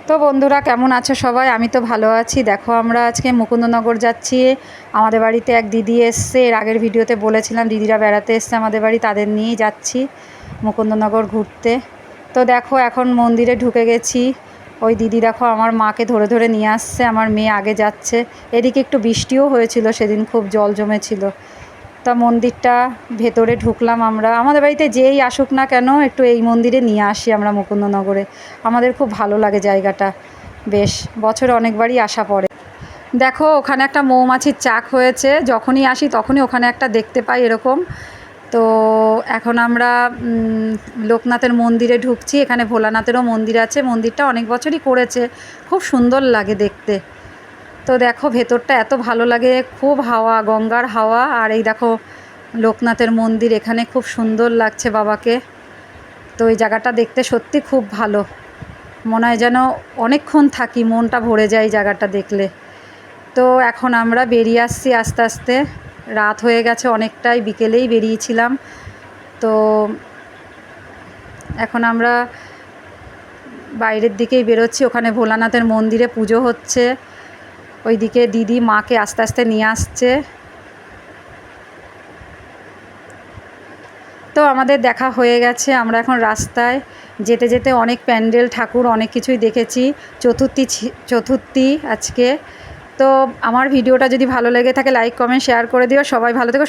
তো বন্ধুরা কেমন আছো সবাই? আমি তো ভালো আছি। দেখো আমরা আজকে মুকুন্দনগর যাচ্ছি। আমাদের বাড়িতে এক দিদি এসছে, এর আগের ভিডিওতে বলেছিলাম দিদিরা বেড়াতে এসছে আমাদের বাড়ি, তাদের নিয়েই যাচ্ছি মুকুন্দনগর ঘুরতে। তো দেখো এখন মন্দিরে ঢুকে গেছি। ওই দিদি দেখো আমার মাকে ধরে ধরে নিয়ে আসছে, আমার মেয়ে আগে যাচ্ছে। এদিকে একটু বৃষ্টিও হয়েছিল সেদিন, খুব জল জমেছিল। তা মন্দিরটা ভেতরে ঢুকলাম আমরা। আমাদের বাড়িতে যেই আসুক না কেন একটু এই মন্দিরে নিয়ে আসি আমরা মুকুন্দনগরে। আমাদের খুব ভালো লাগে জায়গাটা, বেশ বছরে অনেকবারই আসা পড়ে। দেখো ওখানে একটা মৌমাছির চাক হয়েছে, যখনই আসি তখনই ওখানে একটা দেখতে পাই এরকম। তো এখন আমরা লোকনাথের মন্দিরে ঢুকছি। এখানে ভোলানাথেরও মন্দির আছে, মন্দিরটা অনেক বছরই করেছে, খুব সুন্দর লাগে দেখতে। তো দেখো ভেতরটা এত ভালো লাগে, খুব হাওয়া, গঙ্গার হাওয়া। আর এই দেখো লোকনাথের মন্দির, এখানে খুব সুন্দর লাগছে বাবাকে। তো এই জায়গাটা দেখতে সত্যি খুব ভালো, মনে হয় যেন অনেকক্ষণ থাকি, মনটা ভরে যায় জায়গাটা দেখলে। তো এখন আমরা বেরিয়ে আসছি আস্তে আস্তে, রাত হয়ে গেছে অনেকটাই, বিকেলেই বেরিয়েছিলাম। তো এখন আমরা বাইরের দিকেই বেরোচ্ছি, ওখানে ভোলানাথের মন্দিরে পুজো হচ্ছে। ওইদিকে দিদি মাকে আস্তে আস্তে নিয়ে আসছে। তো আমাদের দেখা হয়ে গেছে, আমরা এখন রাস্তায় যেতে যেতে অনেক প্যান্ডেল, ঠাকুর, অনেক কিছুই দেখেছি। চতুর্থী আজকে। তো আমার ভিডিওটা যদি ভালো লেগে থাকে লাইক কমেন্ট শেয়ার করে দিও। সবাই ভালো থেকো।